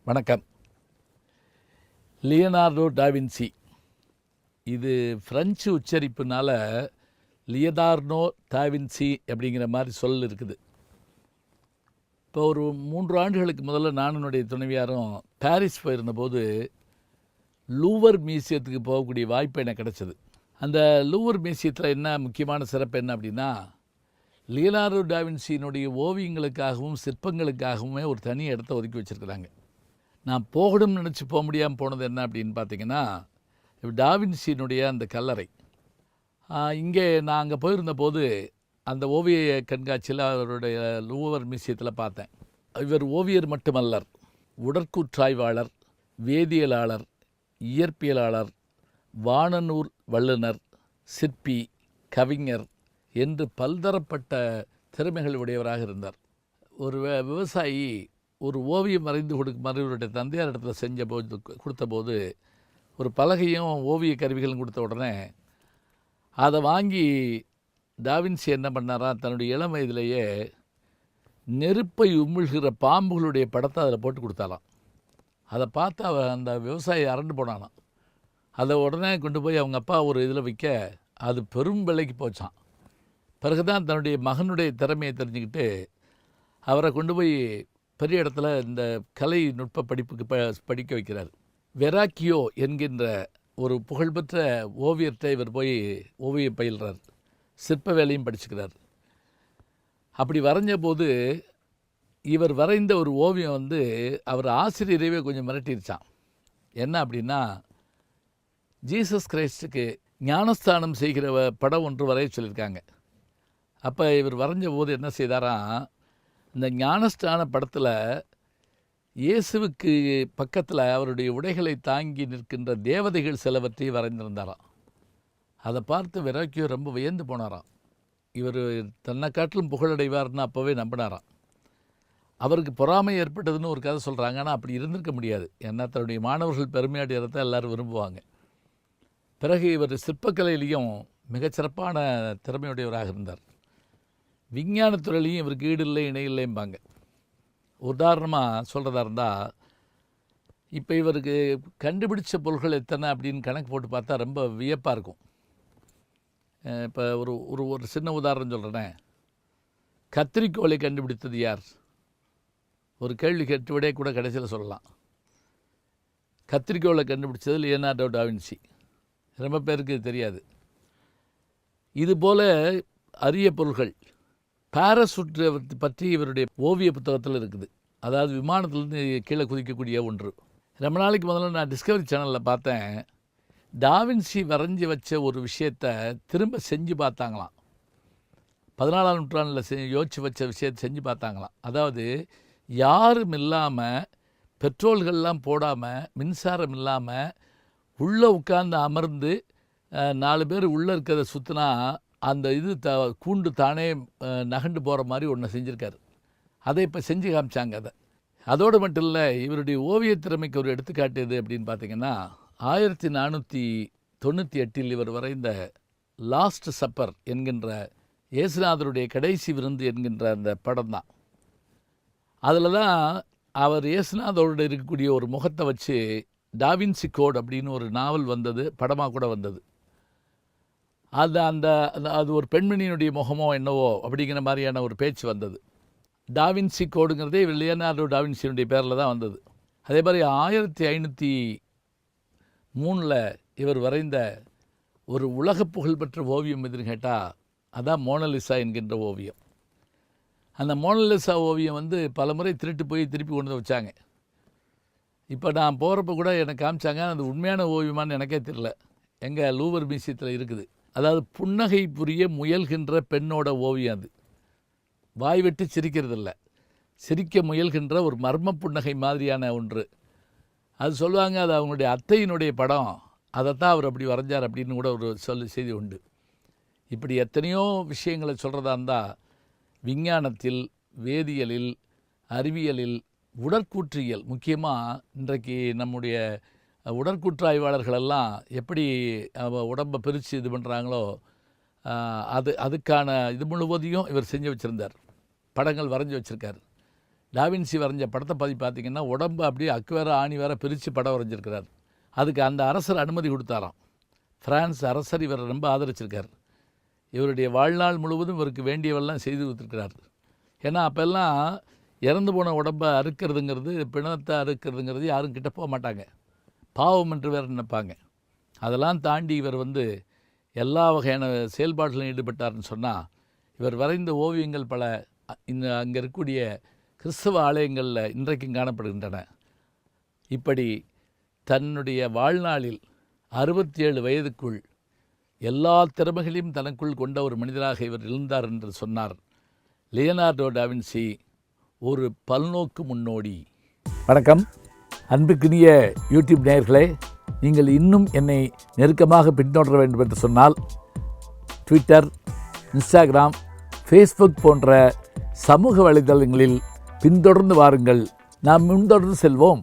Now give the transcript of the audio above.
வணக்கம். Leonardo da Vinci, இது French உச்சரிப்புனால Leonardo da Vinci அப்படிங்கிற மாதிரி சொல் இருக்குது. இப்போ ஒரு 3 ஆண்டுகளுக்கு முதல்ல நானும் என்னுடைய துணைவியாரும் பாரிஸ் போயிருந்தபோது லூவர் மியூசியத்துக்கு போகக்கூடிய வாய்ப்பு எனக்கு கிடச்சிது. அந்த லூவர் மியூசியத்தில் என்ன முக்கியமான சிறப்பு என்ன அப்படின்னா, லியனார்டோ டாவின்சியினுடைய ஓவியங்களுக்காகவும் சிற்பங்களுக்காகவுமே ஒரு தனி இடத்த ஒதுக்கி வச்சுருக்குறாங்க. நான் போகணும்னு நினச்சி போக முடியாமல் போனது என்ன அப்படின்னு பார்த்தீங்கன்னா, டாவின்சியினுடைய அந்த கல்லறை. இங்கே நான் அங்கே போயிருந்தபோது அந்த ஓவிய கண்காட்சியில் அவருடைய லூவர் மியூசியத்தில் பார்த்தேன். இவர் ஓவியர் மட்டுமல்லர், உடற்கூற்றாய்வாளர், வேதியியலாளர், இயற்பியலாளர், வானநூல் வல்லுனர், சிற்பி, கவிஞர் என்று பல்தரப்பட்ட திறமைகள் உடையவராக இருந்தார். ஒரு விவசாயி ஒரு ஓவியம் வரைந்து கொடுக்குமாறு இவருடைய தந்தையார் இடத்துல கொடுத்தபோது ஒரு பலகையும் ஓவிய கருவிகளும் கொடுத்த உடனே அதை வாங்கி டாவின்சி என்ன பண்ணாரா, தன்னுடைய இளம் வயதிலேயே நெருப்பை உமிழ்கிற பாம்புகளுடைய படத்தை அதில் போட்டு கொடுத்தாராம். அதை பார்த்து அந்த விவசாயி அரண்டு போனானான். அதை உடனே கொண்டு போய் அவங்க அப்பா ஒரு இதில் விற்க அது பெரும் விலைக்கு போச்சான். பிறகு தான் தன்னுடைய மகனுடைய திறமையை தெரிஞ்சுக்கிட்டு அவரை கொண்டு போய் பெரிய இடத்துல இந்த கலை நுட்ப படிப்புக்கு படிக்க வைக்கிறார். வெராக்கியோ என்கின்ற ஒரு புகழ்பெற்ற ஓவியர்கிட்ட இவர் போய் ஓவியம் பயில்றார், சிற்ப வேலையும் படிச்சுக்கிறார். அப்படி வரைஞ்ச போது இவர் வரைந்த ஒரு ஓவியம் அவர் ஆசிரியரையே கொஞ்சம் மிரட்டிருச்சான். என்ன அப்படின்னா, ஜீசஸ் கிரைஸ்டுக்கு ஞானஸ்தானம் செய்கிற படம் ஒன்று வரைய சொல்லியிருக்காங்க. அப்போ இவர் வரைஞ்ச போது என்ன செய்தாராம், இந்த ஞானஸ்தான படத்தில் இயேசுவுக்கு பக்கத்தில் அவருடைய உடைகளை தாங்கி நிற்கின்ற தேவதைகள் சிலவற்றை வரைந்திருந்தாராம். அதை பார்த்து வெராக்கியோ ரொம்ப வியந்து போனாராம். இவர் தன்னை காட்டிலும் புகழடைவார்னு அப்போவே நம்பினாராம். அவருக்கு பொறாமை ஏற்பட்டதுன்னு ஒரு கதை சொல்கிறாங்க. ஆனால் அப்படி இருந்திருக்க முடியாது. ஏன்னா தன்னுடைய மாணவர்கள் பெருமையாடிறத எல்லோரும் விரும்புவாங்க. பிறகு இவர் சிற்பக்கலையிலையும் மிகச்சிறப்பான திறமையுடையவராக இருந்தார். விஞ்ஞானத்துறையிலையும் இவருக்கு ஈடு இல்லை இணையில்லைம்பாங்க. உதாரணமாக சொல்கிறதா இருந்தால், இப்போ இவருக்கு கண்டுபிடிச்ச பொருட்கள் எத்தனை அப்படின்னு கணக்கு போட்டு பார்த்தா ரொம்ப வியப்பாக இருக்கும். இப்போ ஒரு சின்ன உதாரணம் சொல்கிறேன். கத்திரிக்கோளை கண்டுபிடித்தது யார்? ஒரு கேள்வி கேட்டு விட கூட கடைசியில் சொல்லலாம். கத்திரிக்கோளை கண்டுபிடிச்சது லியனார்டோ டாவின்சி. ரொம்ப பேருக்கு தெரியாது. இதுபோல் அரிய பொருள்கள் பாராசூட்டை பற்றி இவருடைய ஓவிய புத்தகத்தில் இருக்குது. அதாவது விமானத்திலேருந்து கீழே குதிக்கக்கூடிய ஒன்று. ரொம்ப நாளைக்கு முதல்ல நான் டிஸ்கவரி சேனலில் பார்த்தேன். டாவின்சி வரைஞ்சி வச்ச ஒரு விஷயத்தை திரும்ப செஞ்சு பார்த்தாங்களாம். 14ஆம் நூற்றாண்டில் யோசித்து வச்ச விஷயத்தை செஞ்சு பார்த்தாங்களாம். அதாவது யாரும் இல்லாமல், பெட்ரோல்கள்லாம் போடாமல், மின்சாரம் இல்லாமல் உள்ளே உட்கார்ந்து அமர்ந்து 4 பேர் உள்ளே இருக்கிறத சுற்றினா அந்த கூண்டு தானே நகண்டு போகிற மாதிரி ஒன்று செஞ்சுருக்காரு. அதை இப்போ செஞ்சு காமிச்சாங்க. அதோடு மட்டும் இல்லை, இவருடைய ஓவிய திறமைக்கு ஒரு எடுத்துக்காட்டு அப்படின்னு பார்த்திங்கன்னா, 1498 இவர் வரைந்த லாஸ்ட் சப்பர் என்கின்ற இயேசுநாதருடைய கடைசி விருந்து என்கின்ற அந்த படம் தான். அதில் தான் அவர் இயேசுநாதரோடு இருக்கக்கூடிய ஒரு முகத்தை வச்சு டாவின்சி கோட் அப்படின்னு ஒரு நாவல் வந்தது, படமாக கூட வந்தது. அது ஒரு பெண்மணியினுடைய முகமோ என்னவோ அப்படிங்கிற மாதிரியான ஒரு பேச்சு வந்தது. டாவின்சி கோடுங்கிறதே லியனார்டோ டாவின்சியினுடைய பேரில் தான் வந்தது. அதே மாதிரி 1503 இவர் வரைந்த ஒரு உலக புகழ்பெற்ற ஓவியம் எதுன்னு கேட்டால் அதான் மோனலிசா என்கின்ற ஓவியம். அந்த மோனலிசா ஓவியம் பல முறை திருட்டு போய் திருப்பி கொண்டு வந்து வச்சாங்க. இப்போ நான் போகிறப்ப கூட எனக்கு காமிச்சாங்க. அது உண்மையான ஓவியமானு எனக்கே தெரியல. எங்கள் லூவர் மியூசியத்தில் இருக்குது. அதாவது புன்னகை புரிய முயல்கின்ற பெண்ணோட ஓவியம். அது வாய் வெட்டி சிரிக்கிறதில்ல, சிரிக்க முயல்கின்ற ஒரு மர்ம புன்னகை மாதிரியான ஒன்று. அது சொல்லுவாங்க, அது அவங்களுடைய அத்தையினுடைய படம், அதைத்தான் அவர் அப்படி வரைஞ்சார் அப்படின்னு கூட ஒரு செய்தி உண்டு. இப்படி எத்தனையோ விஷயங்களை சொல்கிறதா இருந்தால், விஞ்ஞானத்தில், வேதியியலில், அறிவியலில், உடற்கூற்றியல், முக்கியமாக இன்றைக்கு நம்முடைய உடற்கூற்றாய்வாளர்களெல்லாம் எப்படி உடம்பை பிரித்து இது பண்ணுறாங்களோ அதுக்கான இது முழுவதையும் இவர் செஞ்சு வச்சுருந்தார். படங்கள் வரைஞ்சி வச்சுருக்கார். டாவின்சி வரைஞ்ச படத்தை பார்த்தீங்கன்னா உடம்பு அப்படியே அக்கு வேற ஆணி வேற பிரித்து படம் வரைஞ்சிருக்கிறார். அதுக்கு அந்த அரசர் அனுமதி கொடுத்தாராம். பிரான்ஸ் அரசர் இவரை ரொம்ப ஆதரிச்சிருக்கார். இவருடைய வாழ்நாள் முழுவதும் இவருக்கு வேண்டியவெல்லாம் செய்து கொடுத்துருக்கிறார். ஏன்னா அப்போல்லாம் இறந்து போன உடம்பை அறுக்கிறதுங்கிறது, பிணத்தை அறுக்கிறதுங்கிறது யாரும் கிட்ட போக மாட்டாங்க, பாவம் என்று வேறு நினைப்பாங்க. அதெல்லாம் தாண்டி இவர் எல்லா வகையான செயல்பாட்டிலும் ஈடுபட்டார்னு சொன்னால், இவர் வரைந்த ஓவியங்கள் பல அங்கே இருக்கக்கூடிய கிறிஸ்தவ ஆலயங்களில் இன்றைக்கும் காணப்படுகின்றன. இப்படி தன்னுடைய வாழ்நாளில் 67 வயதுக்குள் எல்லா திறமைகளையும் தனக்குள் கொண்ட ஒரு மனிதராக இவர் இருந்தார் என்று சொன்னார் லியனார்டோ டாவின்சி, ஒரு பல்நோக்கு முன்னோடி. வணக்கம் அன்புக்குரிய யூடியூப் நேயர்களே, நீங்கள் இன்னும் என்னை நெருக்கமாக பின்தொடர வேண்டும் என்று சொன்னால் ட்விட்டர், இன்ஸ்டாகிராம், ஃபேஸ்புக் போன்ற சமூக வலைதளங்களில் பின்தொடர்ந்து வாருங்கள். நாம் முன்தொடர்ந்து செல்வோம்.